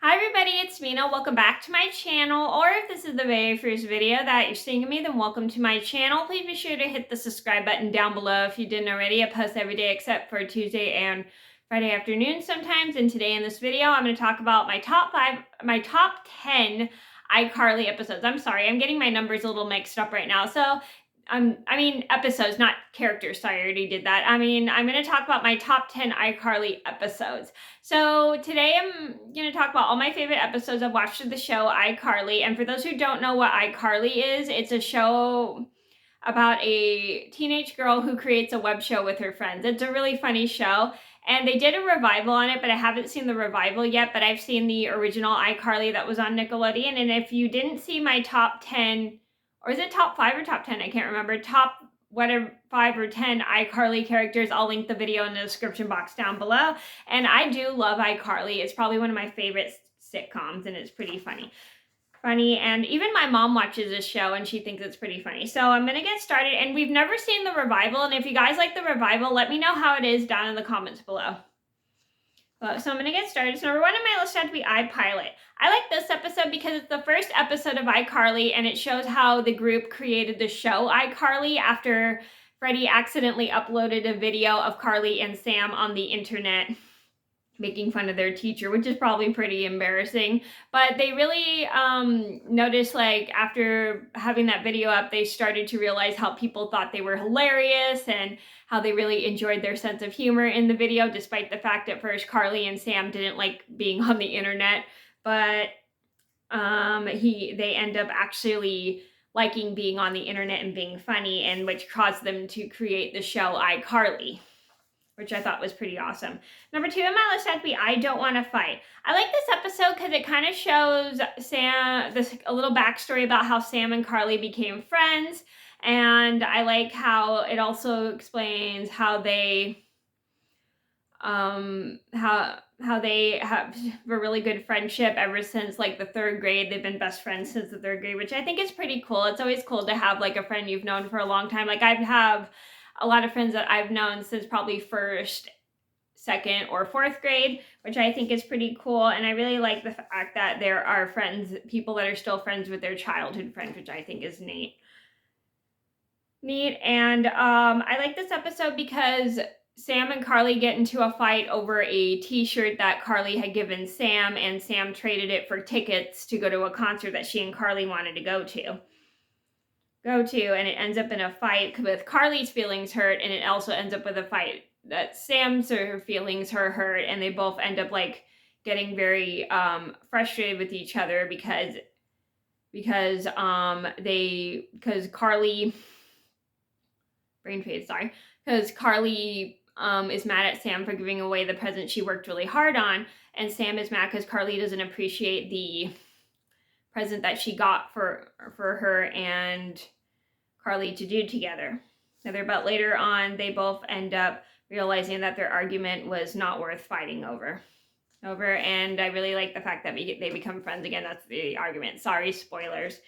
Hi everybody, it's Mena. Welcome back to my channel, or if this is the very first video that you're seeing of me, then welcome to my channel. Please be sure to hit the subscribe button down below if you didn't already. I post every day except for Tuesday and Friday afternoon sometimes, and today in this video I'm going to talk about my top 10 iCarly episodes. I'm sorry, I'm getting my numbers a little mixed up right now. So episodes, not characters. Sorry, I already did that. I'm going to talk about my top 10 iCarly episodes. So today I'm going to talk about all my favorite episodes I've watched of the show iCarly. And for those who don't know what iCarly is, it's a show about a teenage girl who creates a web show with her friends. It's a really funny show. And they did a revival on it, but I haven't seen the revival yet. But I've seen the original iCarly that was on Nickelodeon. And if you didn't see my top 10, or is it top 5 or top 10? I can't remember. Top whatever 5 or 10 iCarly characters. I'll link the video in the description box down below. And I do love iCarly. It's probably one of my favorite sitcoms, and it's pretty funny. And even my mom watches this show and she thinks it's pretty funny. So I'm gonna get started, and we've never seen the revival, and if you guys like the revival, let me know how it is down in the comments below. So I'm gonna get started. So number 1 on my list had to be iPilot. I like this episode because it's the first episode of iCarly, and it shows how the group created the show iCarly after Freddie accidentally uploaded a video of Carly and Sam on the internet making fun of their teacher, which is probably pretty embarrassing. But they really noticed, like, after having that video up, they started to realize how people thought they were hilarious and how they really enjoyed their sense of humor in the video, despite the fact at first Carly and Sam didn't like being on the internet. But they end up actually liking being on the internet and being funny, and which caused them to create the show iCarly, which I thought was pretty awesome. Number 2 on my list had to be I Don't Want to Fight. I like this episode because it kind of shows a little backstory about how Sam and Carly became friends, and I like how it also explains how they have a really good friendship ever since like the 3rd grade. They've been best friends since the 3rd grade, which I think is pretty cool. It's always cool to have like a friend you've known for a long time. Like I have a lot of friends that I've known since probably 1st, 2nd, or 4th grade, which I think is pretty cool. And I really like the fact that there are people that are still friends with their childhood friends, which I think is neat. And I like this episode because Sam and Carly get into a fight over a t-shirt that Carly had given Sam, and Sam traded it for tickets to go to a concert that she and Carly wanted to go to, and it ends up in a fight with Carly's feelings hurt, and it also ends up with a fight that Sam's feelings are hurt, and they both end up like getting very frustrated with each other because Carly is mad at Sam for giving away the present she worked really hard on, and Sam is mad because Carly doesn't appreciate the present that she got for her and Carly to do together. But later on, they both end up realizing that their argument was not worth fighting over. And I really like the fact that they become friends again. That's the argument. Sorry, spoilers.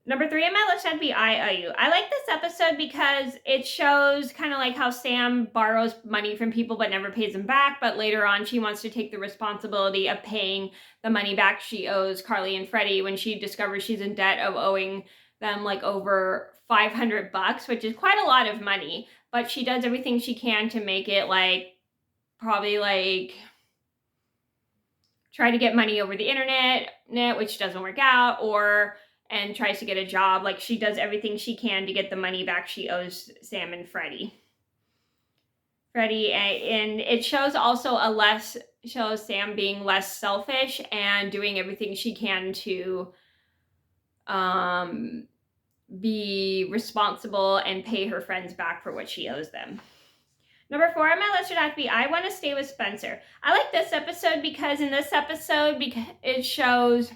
Number 3 on my list had to be I Owe You. I like this episode because it shows kind of like how Sam borrows money from people but never pays them back, but later on she wants to take the responsibility of paying the money back she owes Carly and Freddie when she discovers she's in debt of owing them like over $500, which is quite a lot of money, but she does everything she can to make it try to get money over the internet, which doesn't work out, and tries to get a job. Like she does everything she can to get the money back she owes Sam and Freddie, and it shows shows Sam being less selfish and doing everything she can to be responsible and pay her friends back for what she owes them. Number 4 on my list would have to be I Want to Stay with Spencer. I like this episode because in this episode it shows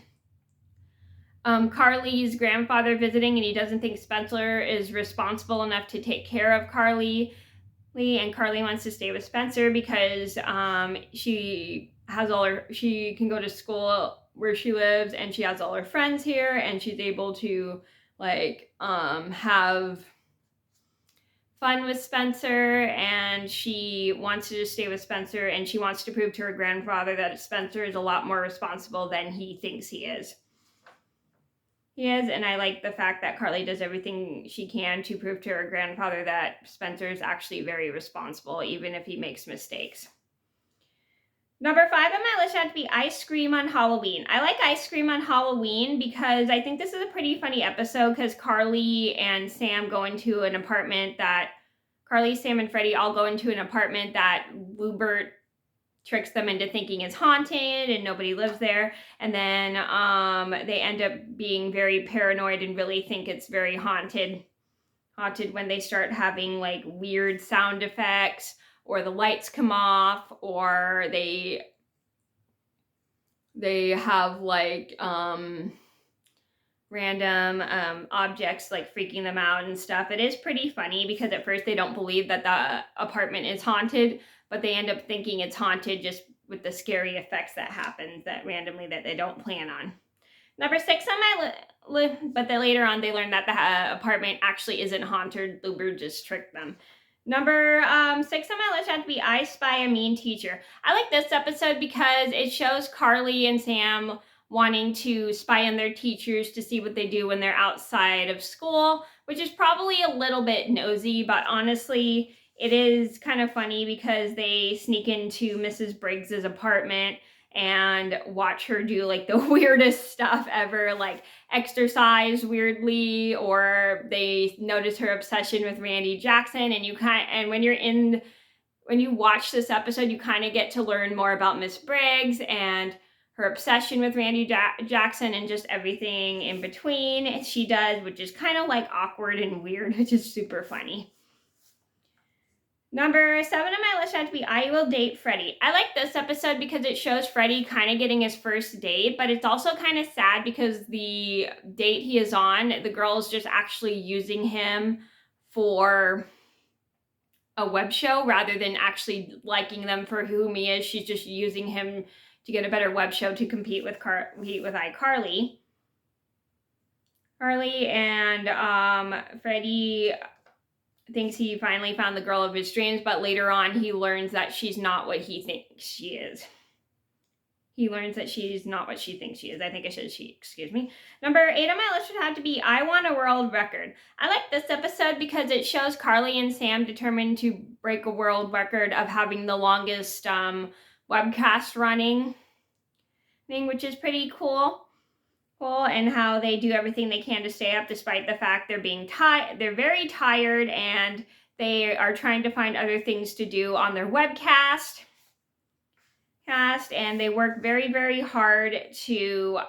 Carly's grandfather visiting, and he doesn't think Spencer is responsible enough to take care of Carly, and Carly wants to stay with Spencer because she can go to school where she lives, and she has all her friends here, and she's able to have fun with Spencer, and she wants to just stay with Spencer, and she wants to prove to her grandfather that Spencer is a lot more responsible than he thinks he is. And I like the fact that Carly does everything she can to prove to her grandfather that Spencer is actually very responsible, even if he makes mistakes. Number 5 on my list had to be ice cream on Halloween. I like ice cream on Halloween because I think this is a pretty funny episode because Carly and Sam go into an apartment that Carly, Sam, and Freddie all go into an apartment that Lubert tricks them into thinking is haunted and nobody lives there. And then they end up being very paranoid and really think it's very haunted when they start having like weird sound effects, or the lights come off, or they have like random objects like freaking them out and stuff. It is pretty funny because at first they don't believe that the apartment is haunted, but they end up thinking it's haunted just with the scary effects that happen that randomly that they don't plan on. Number 6 on my list, but then later on they learn that the apartment actually isn't haunted. Luber just tricked them. Number 6 on my list had to be I Spy a Mean Teacher. I like this episode because it shows Carly and Sam wanting to spy on their teachers to see what they do when they're outside of school, which is probably a little bit nosy, but honestly, it is kind of funny because they sneak into Mrs. Briggs's apartment and watch her do like the weirdest stuff ever, like exercise weirdly, or they notice her obsession with Randy Jackson. And when you watch this episode, you kind of get to learn more about Miss Briggs and her obsession with Randy Jackson and just everything in between she does, which is kind of like awkward and weird, which is super funny. Number 7 on my list had to be I Will Date Freddie. I like this episode because it shows Freddie kind of getting his first date, but it's also kind of sad because the date he is on, the girl is just actually using him for a web show rather than actually liking them for whom he is. She's just using him to get a better web show to compete with iCarly. And Freddie thinks he finally found the girl of his dreams, but later on he learns that she's not what he thinks she is. He learns that she's not what she thinks she is. I think I said she, excuse me. Number 8 on my list would have to be I Want a World Record. I like this episode because it shows Carly and Sam determined to break a world record of having the longest webcast running thing, which is pretty cool. And how they do everything they can to stay up despite the fact they're very tired, and they are trying to find other things to do on their webcast. And they work very, very hard to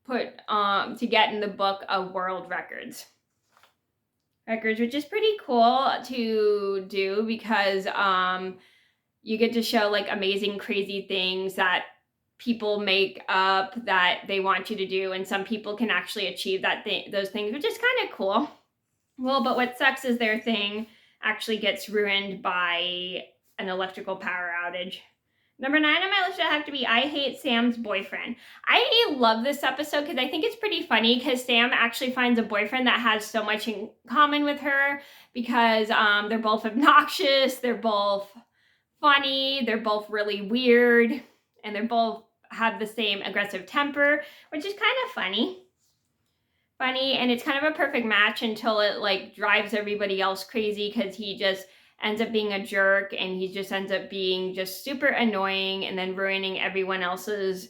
get in the book of world records, which is pretty cool to do because you get to show like amazing, crazy things that people make up that they want you to do, and some people can actually achieve those things, which is kind of cool. Well, but what sucks is their thing actually gets ruined by an electrical power outage. Number 9 on my list would have to be I Hate Sam's Boyfriend. I love this episode because I think it's pretty funny because Sam actually finds a boyfriend that has so much in common with her because they're both obnoxious, they're both funny, they're both really weird, and they're both have the same aggressive temper, which is kind of funny, and it's kind of a perfect match until it like drives everybody else crazy because he just ends up being a jerk, and he just ends up being just super annoying and then ruining everyone else's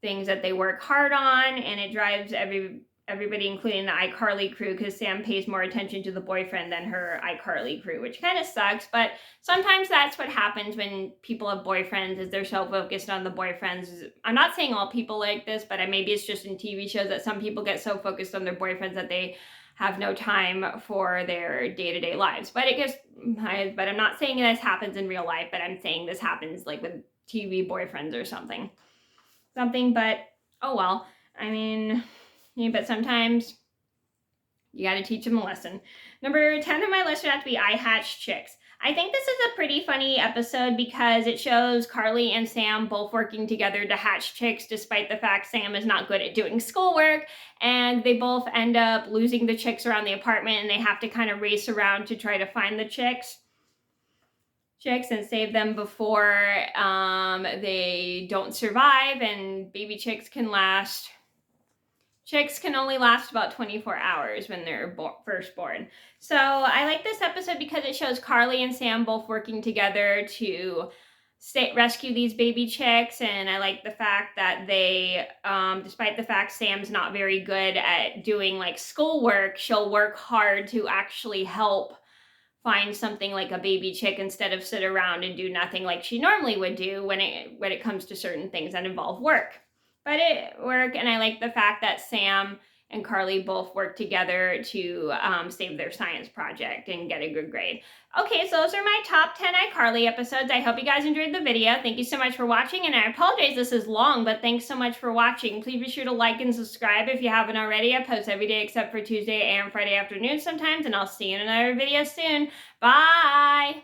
things that they work hard on, and it drives everybody, including the iCarly crew, because Sam pays more attention to the boyfriend than her iCarly crew, which kind of sucks, but sometimes that's what happens when people have boyfriends, is they're so focused on the boyfriends. I'm not saying all people like this, but maybe it's just in TV shows that some people get so focused on their boyfriends that they have no time for their day-to-day lives. But I'm not saying this happens in real life, but I'm saying this happens like with TV boyfriends or something, but oh well. I mean, yeah, but sometimes you got to teach them a lesson. Number 10 on my list would have to be I Hatch Chicks. I think this is a pretty funny episode because it shows Carly and Sam both working together to hatch chicks, despite the fact Sam is not good at doing schoolwork, and they both end up losing the chicks around the apartment, and they have to kind of race around to try to find the chicks and save them before they don't survive, and baby chicks can last. Chicks can only last about 24 hours when they're first born. So I like this episode because it shows Carly and Sam both working together to rescue these baby chicks. And I like the fact that they, despite the fact Sam's not very good at doing like schoolwork, she'll work hard to actually help find something like a baby chick instead of sit around and do nothing like she normally would do when it comes to certain things that involve work. But it worked, and I like the fact that Sam and Carly both work together to save their science project and get a good grade. Okay, so those are my top 10 iCarly episodes. I hope you guys enjoyed the video. Thank you so much for watching, and I apologize this is long, but thanks so much for watching. Please be sure to like and subscribe if you haven't already. I post every day except for Tuesday and Friday afternoon sometimes, and I'll see you in another video soon. Bye!